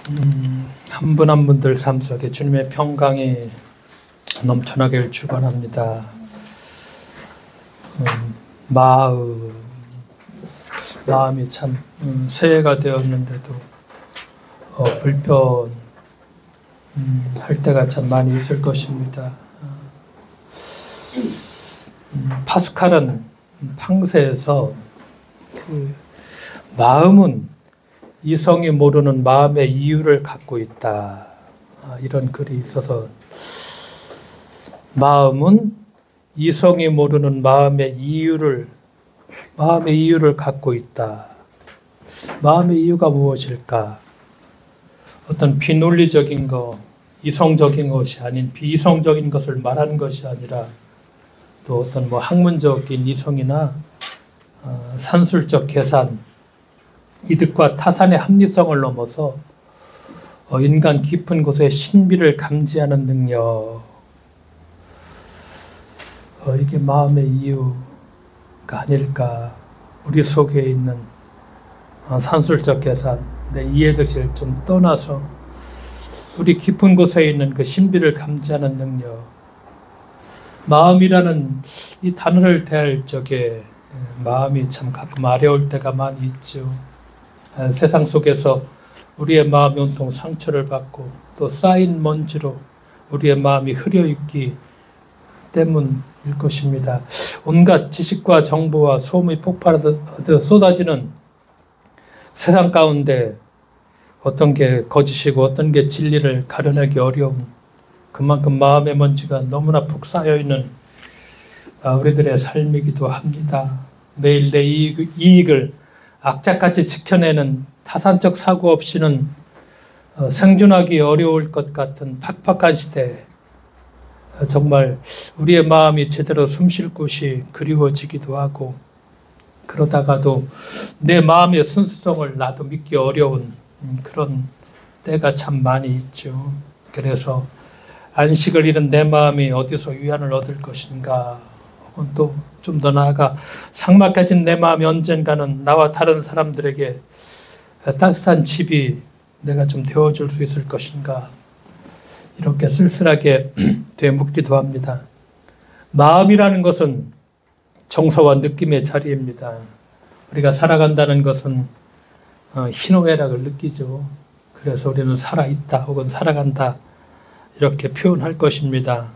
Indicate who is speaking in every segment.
Speaker 1: 한 분 한 분들 삶 속에 주님의 평강이 넘쳐나길 축원합니다. 마음이 참 새해가 되었는데도 불편할 때가 참 많이 있을 것입니다. 파스칼은 팡세에서 마음은 이성이 모르는 마음의 이유를 갖고 있다, 이런 글이 있어서, 마음은 이성이 모르는 마음의 이유를 갖고 있다. 마음의 이유가 무엇일까? 어떤 비논리적인 것, 이성적인 것이 아닌 비이성적인 것을 말하는 것이 아니라, 또 어떤 학문적인 이성이나 산술적 계산, 이득과 타산의 합리성을 넘어서 인간 깊은 곳의 신비를 감지하는 능력, 이게 마음의 이유가 아닐까. 우리 속에 있는 산술적 계산, 내 이해득실 좀 떠나서 우리 깊은 곳에 있는 그 신비를 감지하는 능력. 마음이라는 이 단어를 대할 적에 마음이 참 가끔 어려울 때가 많이 있죠. 세상 속에서 우리의 마음이 온통 상처를 받고 또 쌓인 먼지로 우리의 마음이 흐려있기 때문일 것입니다. 온갖 지식과 정보와 소음이 폭발하듯 쏟아지는 세상 가운데 어떤 게 거짓이고 어떤 게 진리를 가려내기 어려운, 그만큼 마음의 먼지가 너무나 푹 쌓여있는 우리들의 삶이기도 합니다. 매일 내 이익을 악착같이 지켜내는 타산적 사고 없이는 생존하기 어려울 것 같은 팍팍한 시대, 정말 우리의 마음이 제대로 숨쉴 곳이 그리워지기도 하고, 그러다가도 내 마음의 순수성을 나도 믿기 어려운 그런 때가 참 많이 있죠. 그래서 안식을 잃은 내 마음이 어디서 위안을 얻을 것인가, 혹은 또 좀 더 나아가 삭막해진 내 마음이 언젠가는 나와 다른 사람들에게 따뜻한 집이 내가 좀 되어줄 수 있을 것인가, 이렇게 쓸쓸하게 되묻기도 합니다. 마음이라는 것은 정서와 느낌의 자리입니다. 우리가 살아간다는 것은 희노애락을 느끼죠. 그래서 우리는 살아있다 혹은 살아간다, 이렇게 표현할 것입니다.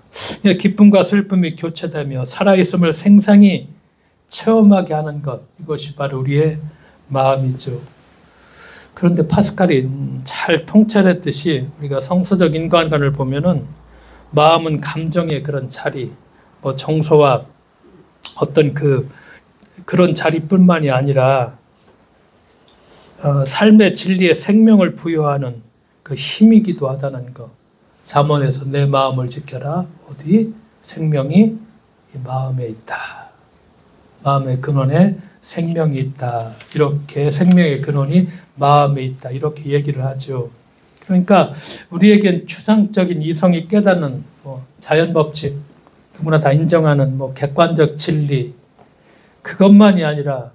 Speaker 1: 기쁨과 슬픔이 교체되며 살아있음을 생생히 체험하게 하는 것, 이것이 바로 우리의 마음이죠. 그런데 파스칼이 잘 통찰했듯이 우리가 성서적 인간관을 보면은 마음은 감정의 그런 자리, 정서와 어떤 그런 자리뿐만이 아니라 삶의 진리에 생명을 부여하는 그 힘이기도 하다는 것. 잠언에서 내 마음을 지켜라. 어디? 생명이 이 마음에 있다. 마음의 근원에 생명이 있다. 이렇게 생명의 근원이 마음에 있다. 이렇게 얘기를 하죠. 그러니까 우리에겐 추상적인 이성이 깨닫는 자연법칙, 누구나 다 인정하는 객관적 진리, 그것만이 아니라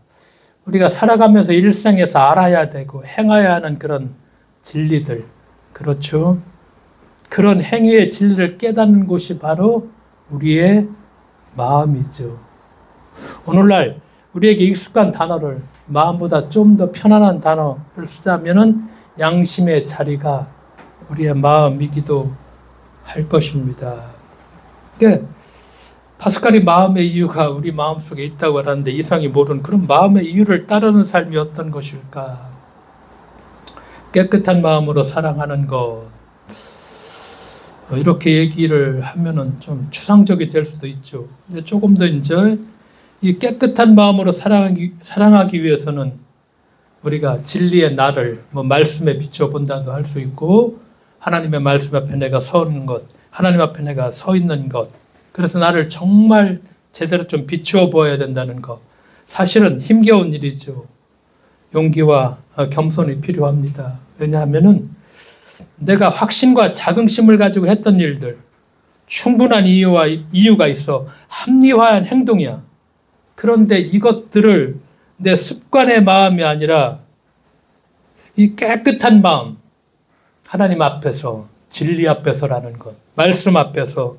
Speaker 1: 우리가 살아가면서 일상에서 알아야 되고 행해야 하는 그런 진리들, 그렇죠? 그런 행위의 진리를 깨닫는 곳이 바로 우리의 마음이죠. 오늘날 우리에게 익숙한 단어를, 마음보다 좀 더 편안한 단어를 쓰자면은 양심의 자리가 우리의 마음이기도 할 것입니다. 그러니까 파스칼이 마음의 이유가 우리 마음속에 있다고 하는데, 이성이 모르는 그런 마음의 이유를 따르는 삶이 어떤 것일까? 깨끗한 마음으로 사랑하는 것, 이렇게 얘기를 하면은 좀 추상적이 될 수도 있죠. 근데 조금 더 이제 이 깨끗한 마음으로 사랑하기 위해서는 우리가 진리의 나를 말씀에 비춰본다도 할 수 있고, 하나님의 말씀 앞에 내가 서는 것, 하나님 앞에 내가 서 있는 것, 그래서 나를 정말 제대로 좀 비추어 보아야 된다는 것, 사실은 힘겨운 일이죠. 용기와 겸손이 필요합니다. 왜냐하면은 내가 확신과 자긍심을 가지고 했던 일들, 충분한 이유가 있어 합리화한 행동이야. 그런데 이것들을 내 습관의 마음이 아니라 이 깨끗한 마음, 하나님 앞에서, 진리 앞에서라는 것, 말씀 앞에서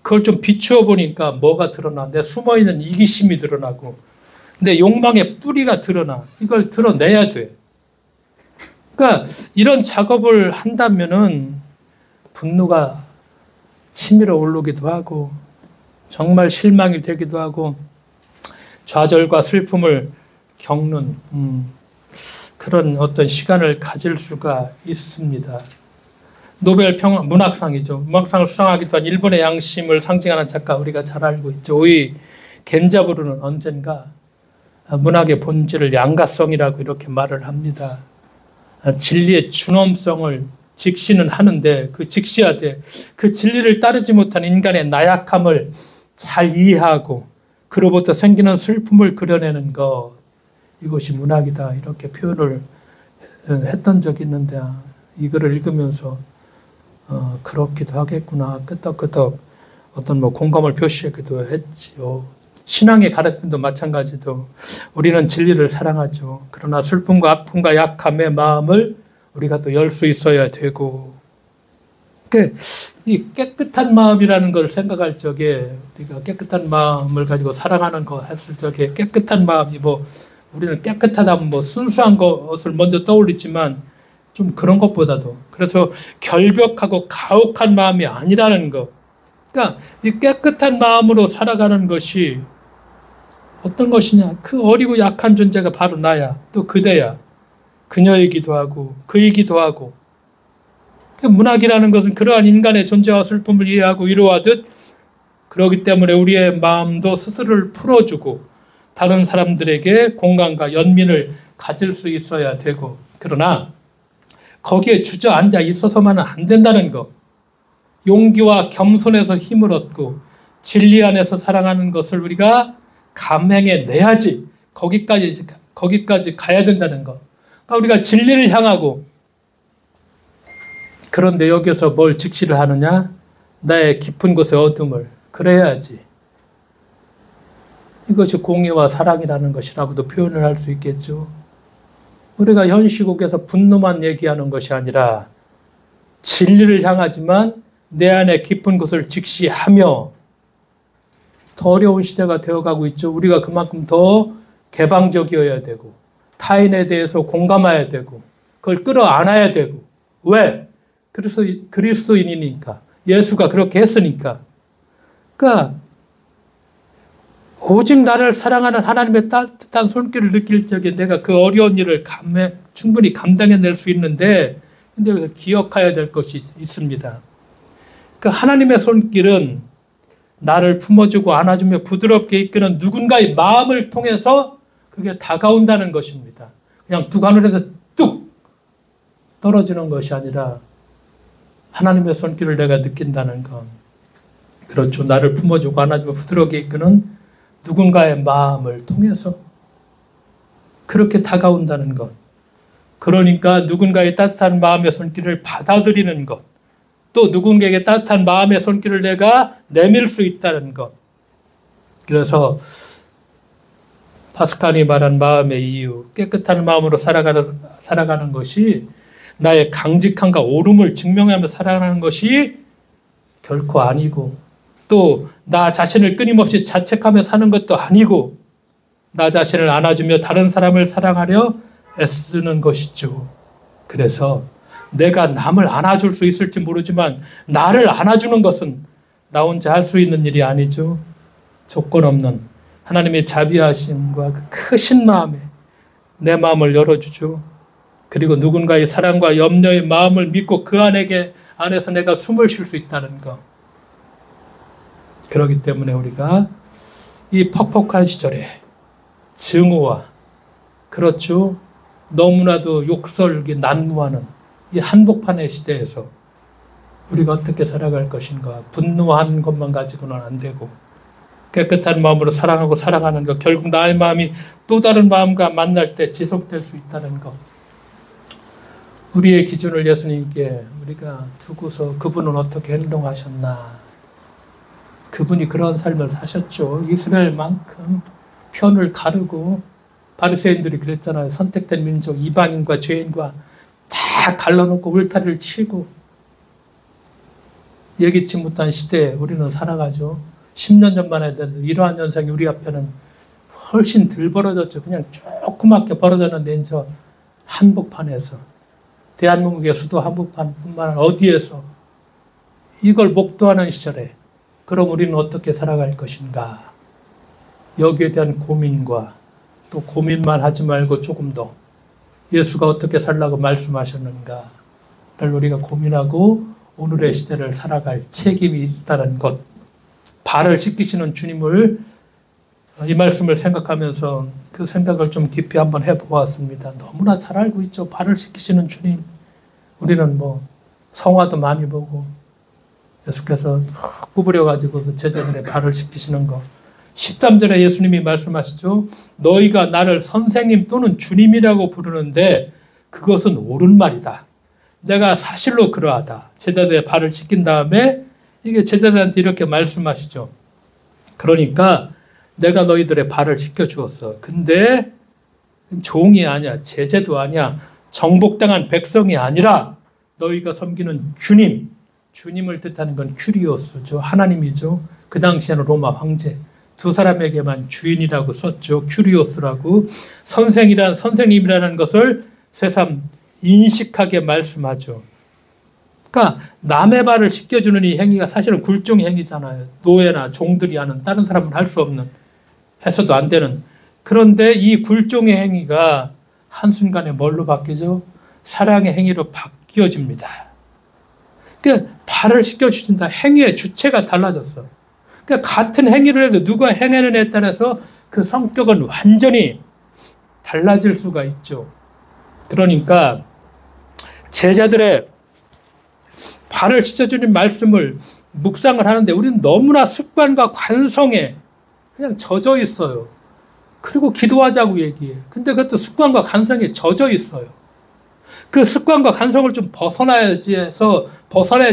Speaker 1: 그걸 좀 비추어 보니까 뭐가 드러나? 내 숨어있는 이기심이 드러나고 내 욕망의 뿌리가 드러나. 이걸 드러내야 돼. 그러니까 이런 작업을 한다면은 분노가 치밀어 오르기도 하고 정말 실망이 되기도 하고 좌절과 슬픔을 겪는 그런 어떤 시간을 가질 수가 있습니다. 노벨 문학상이죠. 문학상을 수상하기도 한 일본의 양심을 상징하는 작가 우리가 잘 알고 있죠. 오이 겐자부르는 언젠가 문학의 본질을 양가성이라고 이렇게 말을 합니다. 진리의 준엄성을 직시는 하는데 그 직시하되 그 진리를 따르지 못한 인간의 나약함을 잘 이해하고 그로부터 생기는 슬픔을 그려내는 것, 이것이 문학이다 이렇게 표현을 했던 적이 있는데 이 글을 읽으면서 그렇기도 하겠구나 끄떡끄떡 어떤 공감을 표시하기도 했지요. 신앙의 가르침도 마찬가지도 우리는 진리를 사랑하죠. 그러나 슬픔과 아픔과 약함의 마음을 우리가 또 열 수 있어야 되고, 이 깨끗한 마음이라는 걸 생각할 적에 우리가 깨끗한 마음을 가지고 사랑하는 거 했을 적에 깨끗한 마음이 우리는 깨끗하다면 순수한 것을 먼저 떠올리지만 좀 그런 것보다도 그래서 결벽하고 가혹한 마음이 아니라는 것. 그러니까 이 깨끗한 마음으로 살아가는 것이 어떤 것이냐? 그 어리고 약한 존재가 바로 나야. 또 그대야. 그녀이기도 하고 그이기도 하고. 문학이라는 것은 그러한 인간의 존재와 슬픔을 이해하고 위로하듯 그렇기 때문에 우리의 마음도 스스로를 풀어주고 다른 사람들에게 공감과 연민을 가질 수 있어야 되고, 그러나 거기에 주저앉아 있어서만은 안 된다는 것. 용기와 겸손에서 힘을 얻고 진리 안에서 사랑하는 것을 우리가 감행해 내야지 거기까지 가야 된다는 것. 그러니까 우리가 진리를 향하고, 그런데 여기서 뭘 직시를 하느냐? 나의 깊은 곳의 어둠을. 그래야지. 이것이 공의와 사랑이라는 것이라고도 표현을 할 수 있겠죠. 우리가 현 시국에서 분노만 얘기하는 것이 아니라 진리를 향하지만 내 안에 깊은 곳을 직시하며, 더 어려운 시대가 되어가고 있죠. 우리가 그만큼 더 개방적이어야 되고 타인에 대해서 공감해야 되고 그걸 끌어안아야 되고. 왜? 그리스도인이니까. 예수가 그렇게 했으니까. 그러니까 오직 나를 사랑하는 하나님의 따뜻한 손길을 느낄 적에 내가 그 어려운 일을 충분히 감당해낼 수 있는데, 근데 여기서 기억해야 될 것이 있습니다. 그러니까 하나님의 손길은 나를 품어주고 안아주며 부드럽게 이끄는 누군가의 마음을 통해서 그게 다가온다는 것입니다. 그냥 뚝 하늘에서 뚝 떨어지는 것이 아니라 하나님의 손길을 내가 느낀다는 것. 그렇죠. 나를 품어주고 안아주며 부드럽게 이끄는 누군가의 마음을 통해서 그렇게 다가온다는 것. 그러니까 누군가의 따뜻한 마음의 손길을 받아들이는 것. 또 누군가에게 따뜻한 마음의 손길을 내가 내밀 수 있다는 것. 그래서 파스칼이 말한 마음의 이유, 깨끗한 마음으로 살아가는 것이 나의 강직함과 옳음을 증명하며 살아가는 것이 결코 아니고, 또 나 자신을 끊임없이 자책하며 사는 것도 아니고, 나 자신을 안아주며 다른 사람을 사랑하려 애쓰는 것이죠. 그래서 내가 남을 안아줄 수 있을지 모르지만 나를 안아주는 것은 나 혼자 할 수 있는 일이 아니죠. 조건 없는 하나님의 자비하심과 그 크신 마음에 내 마음을 열어주죠. 그리고 누군가의 사랑과 염려의 마음을 믿고 그 안에서 내가 숨을 쉴 수 있다는 것. 그렇기 때문에 우리가 이 퍽퍽한 시절에 증오와, 그렇죠, 너무나도 욕설이 난무하는 이 한복판의 시대에서 우리가 어떻게 살아갈 것인가. 분노한 것만 가지고는 안 되고 깨끗한 마음으로 사랑하고 살아가는 것, 결국 나의 마음이 또 다른 마음과 만날 때 지속될 수 있다는 것. 우리의 기준을 예수님께 우리가 두고서 그분은 어떻게 행동하셨나. 그분이 그런 삶을 사셨죠. 이스라엘만큼 편을 가르고, 바리새인들이 그랬잖아요. 선택된 민족, 이방인과 죄인과 다 쫙 갈라놓고 울타리를 치고 예기치 못한 시대에 우리는 살아가죠. 10년 전만 해도 이러한 현상이 우리 앞에는 훨씬 덜 벌어졌죠. 그냥 조그맣게 벌어졌는데 이제 한복판에서, 대한민국의 수도 한복판뿐만 아니라 어디에서 이걸 목도하는 시절에 그럼 우리는 어떻게 살아갈 것인가? 여기에 대한 고민과 또 고민만 하지 말고 조금 더 예수가 어떻게 살라고 말씀하셨는가를 우리가 고민하고 오늘의 시대를 살아갈 책임이 있다는 것, 발을 씻기시는 주님을 이 말씀을 생각하면서 그 생각을 좀 깊이 한번 해보았습니다. 너무나 잘 알고 있죠. 발을 씻기시는 주님. 우리는 뭐 성화도 많이 보고 예수께서 구부려가지고 제자들의 발을 씻기시는 거. 13절에 예수님이 말씀하시죠. 너희가 나를 선생님 또는 주님이라고 부르는데 그것은 옳은 말이다. 내가 사실로 그러하다. 제자들의 발을 씻긴 다음에 이게 제자들한테 이렇게 말씀하시죠. 그러니까 내가 너희들의 발을 씻겨주었어. 근데 종이 아니야. 제재도 아니야. 정복당한 백성이 아니라 너희가 섬기는 주님. 주님을 뜻하는 건 큐리오스죠. 하나님이죠. 그 당시에는 로마 황제. 두 사람에게만 주인이라고 썼죠. 큐리오스라고. 선생님이라는 것을 새삼 인식하게 말씀하죠. 그러니까 남의 발을 씻겨주는 이 행위가 사실은 굴종 행위잖아요. 노예나 종들이 하는, 다른 사람은 할 수 없는, 해서도 안 되는. 그런데 이 굴종의 행위가 한순간에 뭘로 바뀌죠? 사랑의 행위로 바뀌어집니다. 그러니까 발을 씻겨주신다. 행위의 주체가 달라졌어. 그러니까 같은 행위를 해도 누가 행하느냐에 따라서 그 성격은 완전히 달라질 수가 있죠. 그러니까 제자들의 발을 씻어주는 말씀을 묵상을 하는데 우리는 너무나 습관과 관성에 그냥 젖어 있어요. 그리고 기도하자고 얘기해. 근데 그것도 습관과 관성에 젖어 있어요. 그 습관과 관성을 좀 벗어나야지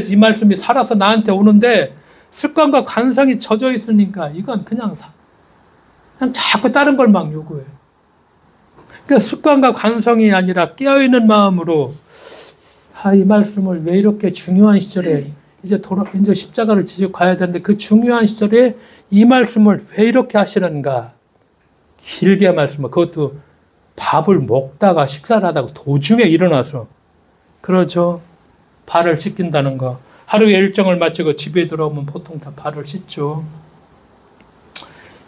Speaker 1: 이 말씀이 살아서 나한테 오는데 습관과 관성이 젖어 있으니까 이건 그냥 자꾸 다른 걸 막 요구해. 그러니까 습관과 관성이 아니라 깨어있는 마음으로 이 말씀을 왜 이렇게 중요한 시절에 이제 십자가를 지고 가야 되는데 그 중요한 시절에 이 말씀을 왜 이렇게 하시는가. 길게 말씀을, 그것도 밥을 먹다가 식사를 하다가 도중에 일어나서 그러죠. 발을 씻긴다는 거. 하루의 일정을 마치고 집에 들어오면 보통 다 발을 씻죠.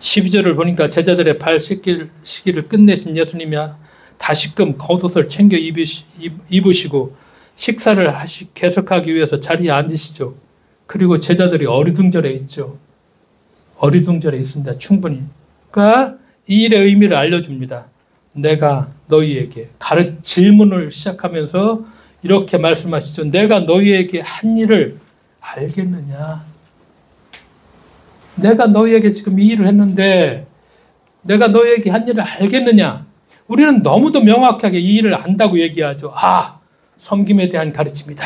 Speaker 1: 12절을 보니까 제자들의 발 씻기를 끝내신 예수님이 다시금 겉옷을 챙겨 입으시고 식사를 계속하기 위해서 자리에 앉으시죠. 그리고 제자들이 어리둥절해 있죠. 어리둥절해 있습니다. 충분히. 그러니까 이 일의 의미를 알려줍니다. 내가 너희에게 질문을 시작하면서 이렇게 말씀하시죠. 내가 너희에게 한 일을 알겠느냐? 내가 너희에게 지금 이 일을 했는데 내가 너희에게 한 일을 알겠느냐? 우리는 너무도 명확하게 이 일을 안다고 얘기하죠. 섬김에 대한 가르침이다.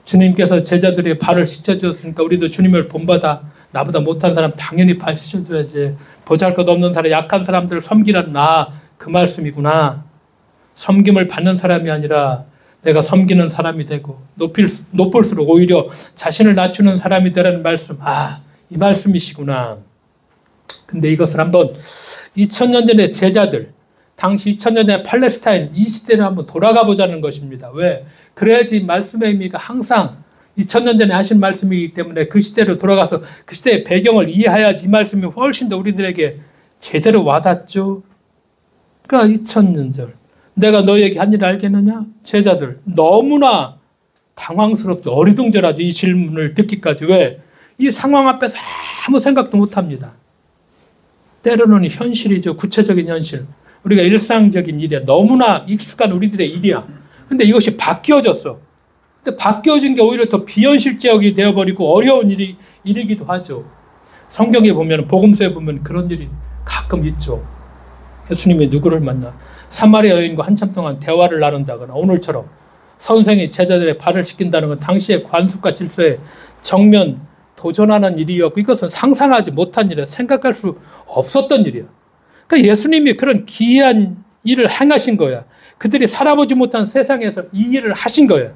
Speaker 1: 주님께서 제자들의 발을 씻어주었으니까 우리도 주님을 본받아 나보다 못한 사람 당연히 발 씻어줘야지. 보잘것없는 사람, 약한 사람들을 섬기라는 그 말씀이구나. 섬김을 받는 사람이 아니라 내가 섬기는 사람이 되고 높을수록 오히려 자신을 낮추는 사람이 되라는 말씀. 이 말씀이시구나. 근데 이것을 한번 2000년 전의 제자들, 당시 2000년 전의 팔레스타인 이 시대를 한번 돌아가 보자는 것입니다. 왜? 그래야지 말씀의 의미가 항상 2000년 전에 하신 말씀이기 때문에 그 시대로 돌아가서 그 시대의 배경을 이해해야지 이 말씀이 훨씬 더 우리들에게 제대로 와닿죠. 그러니까 2000년 전 내가 너희에게 한 일을 알겠느냐? 제자들 너무나 당황스럽죠. 어리둥절하죠. 이 질문을 듣기까지. 왜? 이 상황 앞에서 아무 생각도 못합니다. 때로는 현실이죠. 구체적인 현실. 우리가 일상적인 일이야. 너무나 익숙한 우리들의 일이야. 근데 이것이 바뀌어졌어. 근데 바뀌어진 게 오히려 더 비현실적이 되어버리고 어려운 일이기도 하죠. 성경에 보면, 복음서에 보면 그런 일이 가끔 있죠. 예수님이 누구를 만나 사마리아 여인과 한참 동안 대화를 나눈다거나 오늘처럼 선생이 제자들의 발을 씻긴다는 건 당시의 관습과 질서에 정면 도전하는 일이었고 이것은 상상하지 못한 일이야. 생각할 수 없었던 일이야. 그러니까 예수님이 그런 기이한 일을 행하신 거야. 그들이 살아보지 못한 세상에서 이 일을 하신 거예요.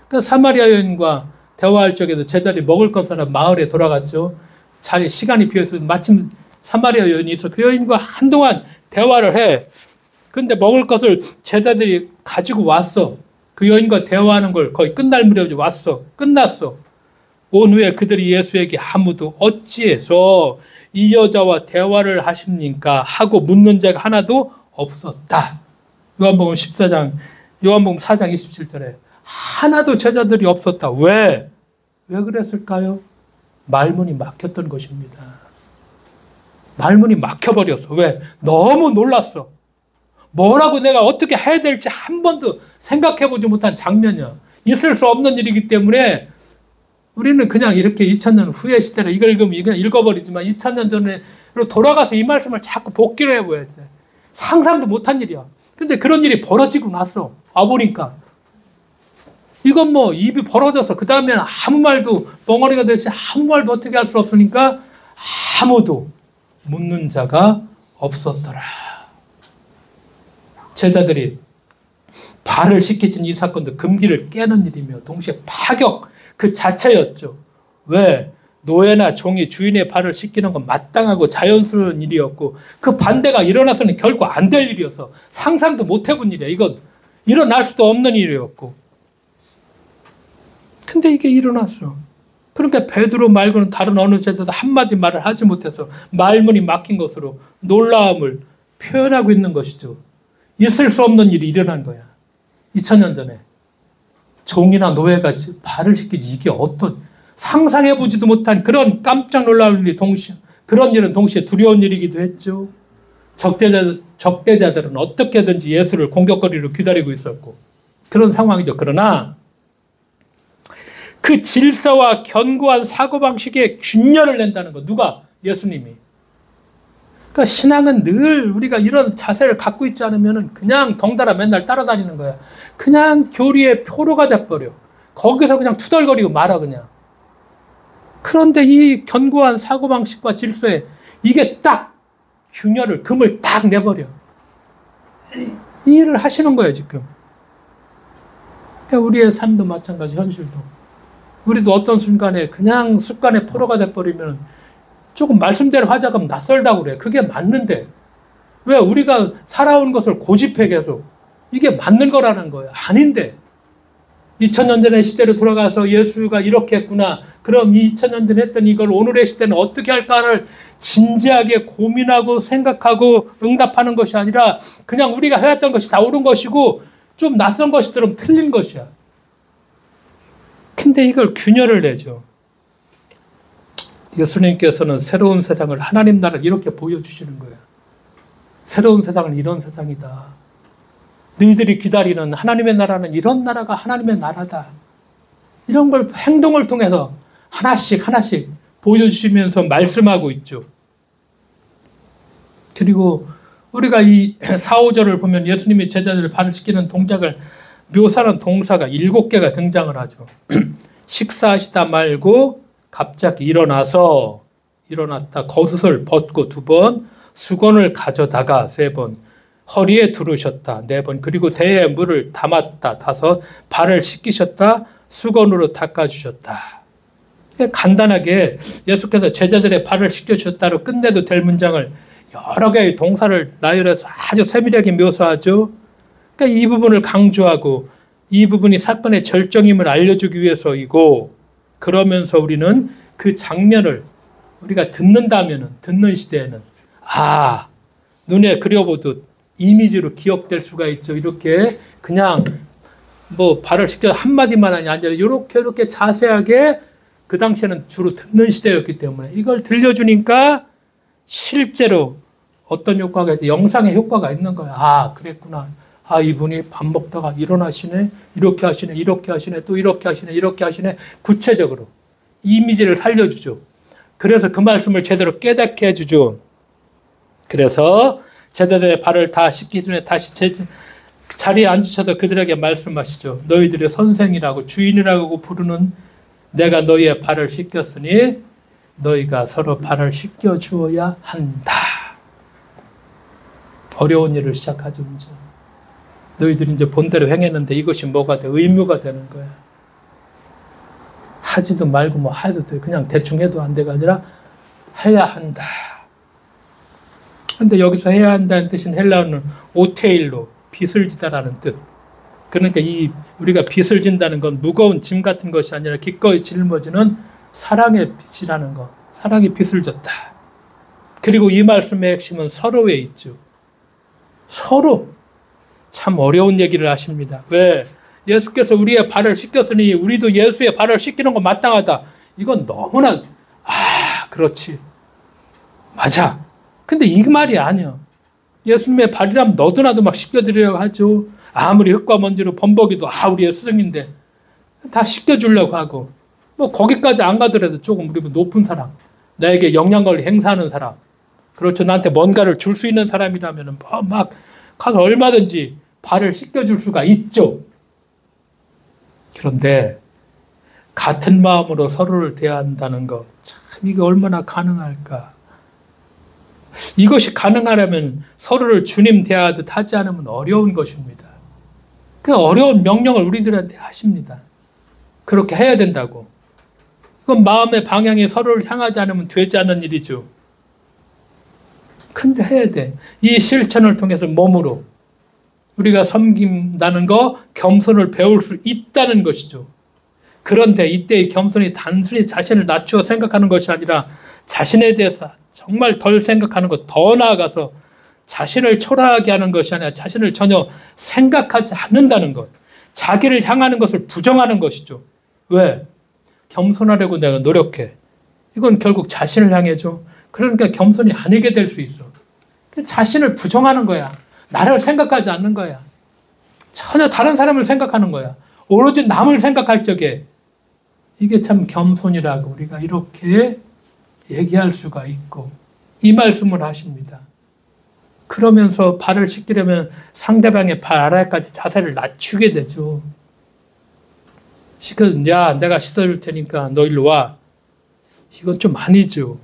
Speaker 1: 그 사마리아 여인과 대화할 적에도 제자들이 먹을 것을 하러 마을에 돌아갔죠. 자리 시간이 비어서 마침 사마리아 여인이 있어 그 여인과 한동안 대화를 해. 근데 먹을 것을 제자들이 가지고 왔어. 그 여인과 대화하는 걸 거의 끝날 무렵에 왔어. 끝났어. 온 후에 그들이 예수에게 아무도 어찌해서 이 여자와 대화를 하십니까? 하고 묻는 자가 하나도 없었다. 요한복음 4장 27절에 하나도 제자들이 없었다. 왜? 왜 그랬을까요? 말문이 막혔던 것입니다. 말문이 막혀버렸어. 왜? 너무 놀랐어. 뭐라고 내가 어떻게 해야 될지 한 번도 생각해보지 못한 장면이야. 있을 수 없는 일이기 때문에 우리는 그냥 이렇게 2000년 후의 시대를 이걸 그냥 읽어버리지만 2000년 전으로 돌아가서 이 말씀을 자꾸 복기를 해보야 돼. 상상도 못한 일이야. 근데 그런 일이 벌어지고 났어. 와보니까. 이건 뭐 입이 벌어져서 그 다음에는 아무 말도 벙어리가 되지 아무 말도 어떻게 할 수 없으니까 아무도 묻는 자가 없었더라. 제자들이 발을 씻기진 이 사건도 금기를 깨는 일이며 동시에 파격 그 자체였죠. 왜? 노예나 종이 주인의 발을 씻기는 건 마땅하고 자연스러운 일이었고 그 반대가 일어나서는 결코 안 될 일이어서 상상도 못 해본 일이야. 이건 일어날 수도 없는 일이었고. 근데 이게 일어났어. 그러니까 베드로 말고는 다른 어느 제자도 한마디 말을 하지 못해서 말문이 막힌 것으로 놀라움을 표현하고 있는 것이죠. 있을 수 없는 일이 일어난 거야. 2000년 전에. 종이나 노예가 발을 씻기지 이게 어떤 상상해보지도 못한 그런 깜짝 놀라울 일이 동시에 그런 일은 동시에 두려운 일이기도 했죠. 적대자들은 어떻게든지 예수를 공격거리로 기다리고 있었고 그런 상황이죠. 그러나 그 질서와 견고한 사고방식에 균열을 낸다는 거. 누가? 예수님이. 그러니까 신앙은 늘 우리가 이런 자세를 갖고 있지 않으면 그냥 덩달아 맨날 따라다니는 거야. 그냥 교리의 표로가 돼버려. 거기서 그냥 투덜거리고 말아 그냥. 그런데 이 견고한 사고방식과 질서에 이게 딱 균열을 금을 딱 내버려. 이 일을 하시는 거예요 지금. 그러니까 우리의 삶도 마찬가지 현실도. 우리도 어떤 순간에 그냥 습관의 포로가 돼버리면 조금 말씀대로 하자 그러면 낯설다고 그래. 그게 맞는데 왜 우리가 살아온 것을 고집해 계속. 이게 맞는 거라는 거예요. 아닌데 2000년 전의 시대로 돌아가서 예수가 이렇게 했구나. 그럼 이 2000년 전에 했던 이걸 오늘의 시대는 어떻게 할까를 진지하게 고민하고 생각하고 응답하는 것이 아니라 그냥 우리가 해왔던 것이 다 옳은 것이고 좀 낯선 것이처럼 틀린 것이야. 근데 이걸 균열을 내죠. 예수님께서는 새로운 세상을 하나님 나라를 이렇게 보여주시는 거예요. 새로운 세상은 이런 세상이다. 너희들이 기다리는 하나님의 나라는 이런 나라가 하나님의 나라다. 이런 걸 행동을 통해서 하나씩 하나씩 보여주시면서 말씀하고 있죠. 그리고 우리가 이 4, 5절을 보면 예수님이 제자들을 발을 씻기는 동작을 묘사하는 동사가 7개가 등장을 하죠. 식사하시다 말고 갑자기 일어났다 겉옷을 벗고 2번, 수건을 가져다가 3번, 허리에 두르셨다 4번, 그리고 대에 물을 담았다 5, 발을 씻기셨다 수건으로 닦아주셨다. 간단하게 예수께서 제자들의 발을 씻겨주셨다로 끝내도 될 문장을 여러 개의 동사를 나열해서 아주 세밀하게 묘사하죠. 그러니까 이 부분을 강조하고 이 부분이 사건의 절정임을 알려주기 위해서이고, 그러면서 우리는 그 장면을 우리가 듣는 시대에는 눈에 그려보듯 이미지로 기억될 수가 있죠. 이렇게 그냥 뭐 발을 씻겨 한마디만 하니 아니라 이렇게 자세하게 그 당시에는 주로 듣는 시대였기 때문에 이걸 들려주니까 실제로 어떤 효과가 있대? 영상의 효과가 있는 거야. 그랬구나. 이분이 밥 먹다가 일어나시네. 이렇게 하시네. 이렇게 하시네. 또 이렇게 하시네. 이렇게 하시네. 구체적으로 이미지를 살려주죠. 그래서 그 말씀을 제대로 깨닫게 해주죠. 그래서 제자들의 발을 다 씻기 전에 다시 자리에 앉으셔서 그들에게 말씀하시죠. 너희들의 선생이라고 주인이라고 부르는 내가 너희의 발을 씻겼으니 너희가 서로 발을 씻겨 주어야 한다. 어려운 일을 시작하죠. 너희들이 이제 본대로 행했는데 이것이 뭐가 돼? 의무가 되는 거야. 하지도 말고 뭐 해도 돼. 그냥 대충 해도 안 돼가 아니라 해야 한다. 근데 여기서 해야 한다는 뜻인 헬라어는 오테일로, 빚을 지다라는 뜻. 그러니까 우리가 빚을 진다는 건 무거운 짐 같은 것이 아니라 기꺼이 짊어지는 사랑의 빚이라는 것. 사랑의 빚을 졌다. 그리고 이 말씀의 핵심은 서로에 있죠. 서로. 참 어려운 얘기를 하십니다. 왜? 예수께서 우리의 발을 씻겼으니 우리도 예수의 발을 씻기는 건 마땅하다. 이건 너무나 그렇지. 맞아. 근데 이 말이 아니야. 예수님의 발이라면 너도 나도 막 씻겨드리려고 하죠. 아무리 흙과 먼지로 범벅이도 우리의 스승인데 다 씻겨주려고 하고 뭐 거기까지 안 가더라도 조금 우리 높은 사람, 나에게 영향력을 행사하는 사람, 그렇죠. 나한테 뭔가를 줄 수 있는 사람이라면 막 가서 얼마든지 발을 씻겨줄 수가 있죠. 그런데 같은 마음으로 서로를 대한다는 것, 참 이게 얼마나 가능할까? 이것이 가능하려면 서로를 주님 대하듯 하지 않으면 어려운 것입니다. 그 어려운 명령을 우리들한테 하십니다. 그렇게 해야 된다고. 그건 마음의 방향이 서로를 향하지 않으면 되지 않는 일이죠. 근데 해야 돼. 이 실천을 통해서 몸으로 우리가 섬긴다는 거, 겸손을 배울 수 있다는 것이죠. 그런데 이때의 겸손이 단순히 자신을 낮추어 생각하는 것이 아니라 자신에 대해서 정말 덜 생각하는 것, 더 나아가서 자신을 초라하게 하는 것이 아니라 자신을 전혀 생각하지 않는다는 것, 자기를 향하는 것을 부정하는 것이죠. 왜? 겸손하려고 내가 노력해. 이건 결국 자신을 향해죠. 그러니까 겸손이 아니게 될 수 있어. 자신을 부정하는 거야. 나를 생각하지 않는 거야. 전혀 다른 사람을 생각하는 거야. 오로지 남을 생각할 적에 이게 참 겸손이라고 우리가 이렇게 얘기할 수가 있고 이 말씀을 하십니다. 그러면서 발을 씻기려면 상대방의 발 아래까지 자세를 낮추게 되죠. 야, 내가 씻어줄 테니까 너 일로 와. 이건 좀 아니죠.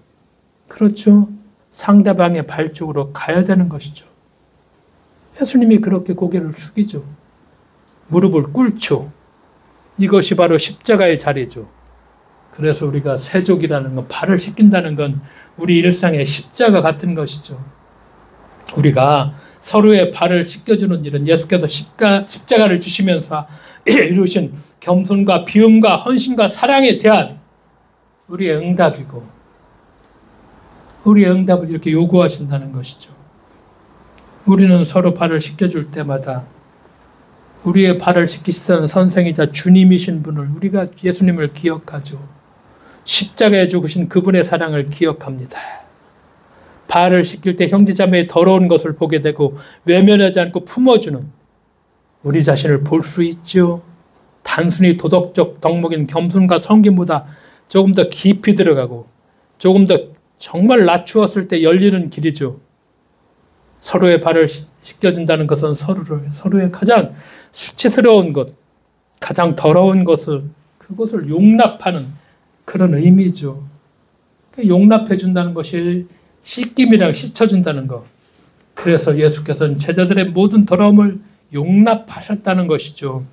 Speaker 1: 그렇죠? 상대방의 발 쪽으로 가야 되는 것이죠. 예수님이 그렇게 고개를 숙이죠. 무릎을 꿇죠. 이것이 바로 십자가의 자리죠. 그래서 우리가 세족이라는 건, 발을 씻긴다는 건 우리 일상의 십자가 같은 것이죠. 우리가 서로의 발을 씻겨주는 일은 예수께서 십자가를 주시면서 이루신 겸손과 비움과 헌신과 사랑에 대한 우리의 응답이고 우리의 응답을 이렇게 요구하신다는 것이죠. 우리는 서로 발을 씻겨줄 때마다 우리의 발을 씻기시는 선생이자 주님이신 분을, 우리가 예수님을 기억하죠. 십자가에 죽으신 그분의 사랑을 기억합니다. 발을 씻길 때 형제자매의 더러운 것을 보게 되고 외면하지 않고 품어주는 우리 자신을 볼 수 있죠. 단순히 도덕적 덕목인 겸손과 섬김보다 조금 더 깊이 들어가고 조금 더 정말 낮추었을 때 열리는 길이죠. 서로의 발을 씻겨준다는 것은 서로의 가장 수치스러운 것, 가장 더러운 그것을 용납하는 그런 의미죠. 용납해준다는 것이 씻김이랑 씻어준다는 것. 그래서 예수께서는 제자들의 모든 더러움을 용납하셨다는 것이죠.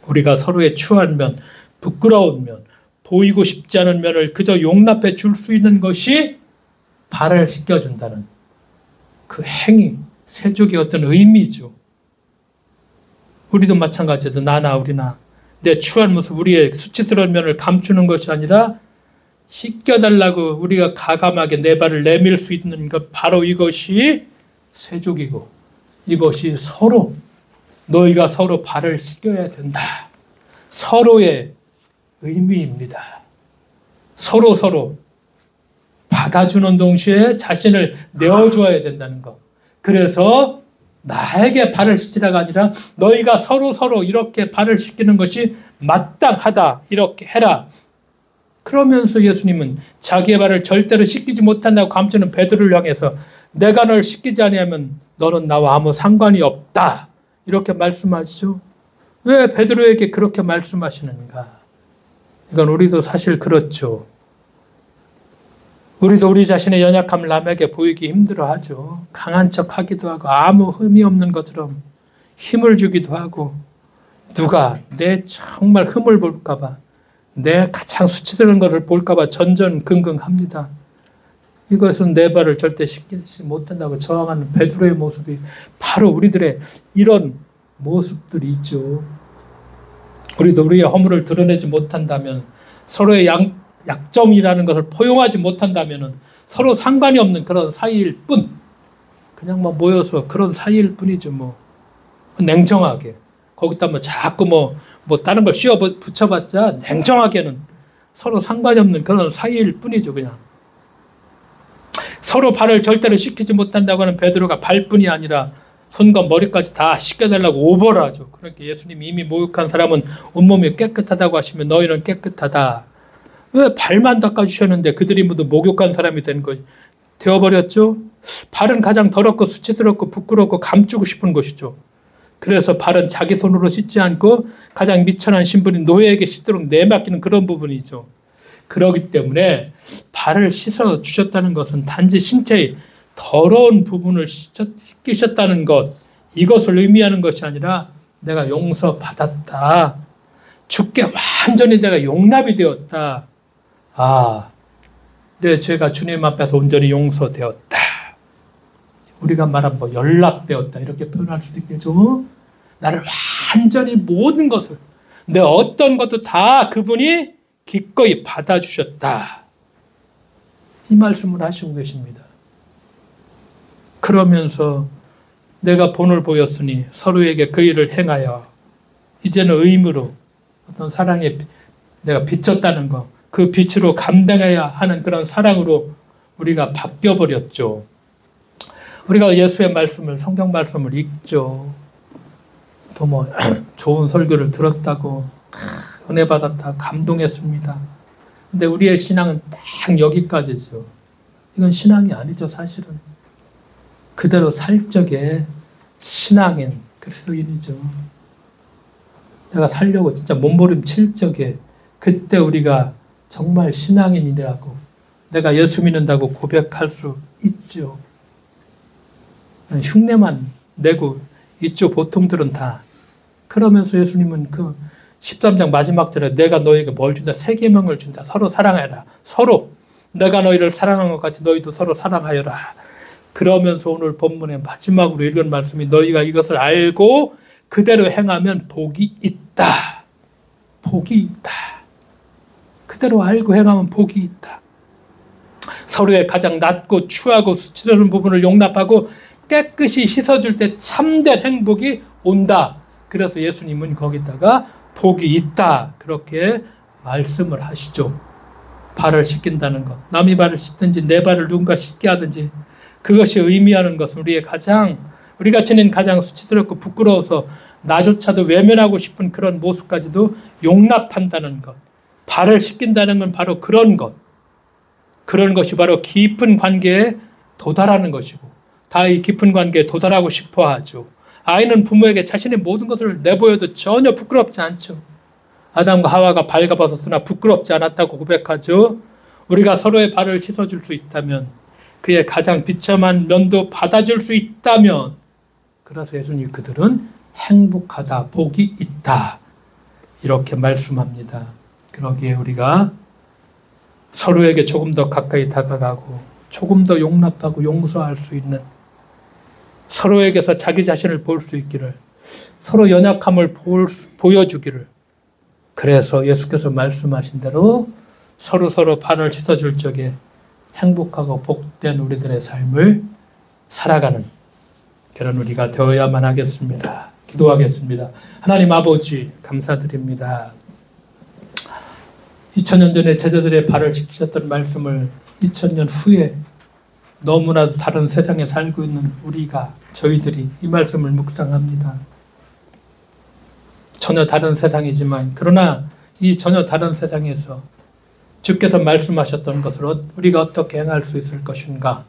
Speaker 1: 우리가 서로의 추한 면, 부끄러운 면, 보이고 싶지 않은 면을 그저 용납해 줄 수 있는 것이 발을 씻겨준다는 그 행위, 세족의 어떤 의미죠. 우리도 마찬가지죠. 나나 우리나 내 추한 모습, 우리의 수치스러운 면을 감추는 것이 아니라 씻겨달라고 우리가 가감하게 내 발을 내밀 수 있는 것, 바로 이것이 세족이고 이것이 서로, 너희가 서로 발을 씻겨야 된다. 서로의 의미입니다. 서로 받아주는 동시에 자신을 내어줘야 된다는 것. 그래서 나에게 발을 씻기라가 아니라 너희가 서로 이렇게 발을 씻기는 것이 마땅하다. 이렇게 해라. 그러면서 예수님은 자기의 발을 절대로 씻기지 못한다고 감추는 베드로를 향해서 내가 널 씻기지 아니하면 너는 나와 아무 상관이 없다. 이렇게 말씀하시죠. 왜 베드로에게 그렇게 말씀하시는가? 이건 우리도 사실 그렇죠. 우리도 우리 자신의 연약함을 남에게 보이기 힘들어하죠. 강한 척하기도 하고 아무 흠이 없는 것처럼 힘을 주기도 하고 누가 내 정말 흠을 볼까 봐 내 가장 수치스러운 것을 볼까 봐 전전긍긍합니다. 이것은 내 발을 절대 씻기지 못한다고 저항하는 베드로의 모습이 바로 우리들의 이런 모습들이 있죠. 우리도 우리의 허물을 드러내지 못한다면 서로의 약점이라는 것을 포용하지 못한다면 서로 상관이 없는 그런 사이일 뿐 그냥 뭐 모여서 그런 사이일 뿐이죠. 뭐 냉정하게 거기다 뭐 자꾸 뭐 다른 걸 씌워 붙여봤자 냉정하게는 서로 상관이 없는 그런 사이일 뿐이죠. 그냥 서로 발을 절대로 씻기지 못한다고 하는 베드로가 발뿐이 아니라 손과 머리까지 다 씻겨달라고 오버를 하죠. 그러니까 예수님이 이미 목욕한 사람은 온몸이 깨끗하다고 하시면 너희는 깨끗하다. 왜 발만 닦아주셨는데 그들이 모두 목욕한 사람이 되어버렸죠? 발은 가장 더럽고 수치스럽고 부끄럽고 감추고 싶은 것이죠. 그래서 발은 자기 손으로 씻지 않고 가장 미천한 신분인 노예에게 씻도록 내맡기는 그런 부분이죠. 그렇기 때문에 발을 씻어 주셨다는 것은 단지 신체의 더러운 부분을 씻기셨다는 것, 이것을 의미하는 것이 아니라 내가 용서받았다. 주께 완전히 내가 용납이 되었다. 내 죄가 주님 앞에서 온전히 용서되었다. 우리가 말한 연락되었다. 이렇게 표현할 수도 있겠죠. 나를 완전히 모든 것을, 내 어떤 것도 다 그분이 기꺼이 받아주셨다. 이 말씀을 하시고 계십니다. 그러면서 내가 본을 보였으니 서로에게 그 일을 행하여 이제는 의무로 어떤 사랑에 내가 비쳤다는 것, 그 빛으로 감당해야 하는 그런 사랑으로 우리가 바뀌어버렸죠. 우리가 예수의 말씀을, 성경 말씀을 읽죠. 또 좋은 설교를 들었다고 은혜 받았다 감동했습니다. 근데 우리의 신앙은 딱 여기까지죠. 이건 신앙이 아니죠. 사실은 그대로 살 적에 신앙인 그리스도인이죠. 내가 살려고 진짜 몸부림칠 적에 그때 우리가 정말 신앙인이라고 내가 예수 믿는다고 고백할 수 있죠. 흉내만 내고 있죠. 보통들은 다. 그러면서 예수님은 그 13장 마지막 절에 내가 너에게 뭘 준다? 세 계명을 준다. 서로 사랑해라. 서로. 내가 너희를 사랑한 것 같이 너희도 서로 사랑하여라. 그러면서 오늘 본문의 마지막으로 읽은 말씀이 너희가 이것을 알고 그대로 행하면 복이 있다. 복이 있다. 그대로 알고 행하면 복이 있다. 서로의 가장 낮고 추하고 수치스러운 부분을 용납하고 깨끗이 씻어줄 때 참된 행복이 온다. 그래서 예수님은 거기다가 복이 있다. 그렇게 말씀을 하시죠. 발을 씻긴다는 것. 남의 발을 씻든지 내 발을 누군가 씻게 하든지 그것이 의미하는 것은 우리가 지닌 가장 수치스럽고 부끄러워서 나조차도 외면하고 싶은 그런 모습까지도 용납한다는 것. 발을 씻긴다는 건 바로 그런 것. 그런 것이 바로 깊은 관계에 도달하는 것이고 다 이 깊은 관계에 도달하고 싶어 하죠. 아이는 부모에게 자신의 모든 것을 내보여도 전혀 부끄럽지 않죠. 아담과 하와가 발가벗었으나 부끄럽지 않았다고 고백하죠. 우리가 서로의 발을 씻어줄 수 있다면 그의 가장 비참한 면도 받아줄 수 있다면 그래서 예수님 그들은 행복하다, 복이 있다 이렇게 말씀합니다. 그러기에 우리가 서로에게 조금 더 가까이 다가가고 조금 더 용납하고 용서할 수 있는 서로에게서 자기 자신을 볼 수 있기를 서로 연약함을 보여주기를 그래서 예수께서 말씀하신 대로 서로 발을 씻어줄 적에 행복하고 복된 우리들의 삶을 살아가는 그런 우리가 되어야만 하겠습니다. 기도하겠습니다. 하나님 아버지 감사드립니다. 2000년 전에 제자들의 발을 씻기셨던 말씀을 2000년 후에 너무나도 다른 세상에 살고 있는 저희들이 이 말씀을 묵상합니다. 전혀 다른 세상이지만 그러나 이 전혀 다른 세상에서 주께서 말씀하셨던 것을 우리가 어떻게 행할 수 있을 것인가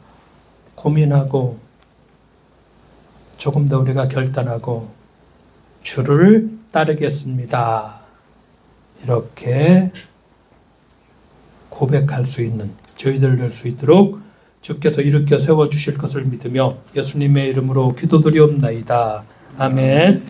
Speaker 1: 고민하고 조금 더 우리가 결단하고 주를 따르겠습니다. 이렇게 고백할 수 있는 저희들 될 수 있도록 주께서 일으켜 세워주실 것을 믿으며 예수님의 이름으로 기도드리옵나이다. 아멘.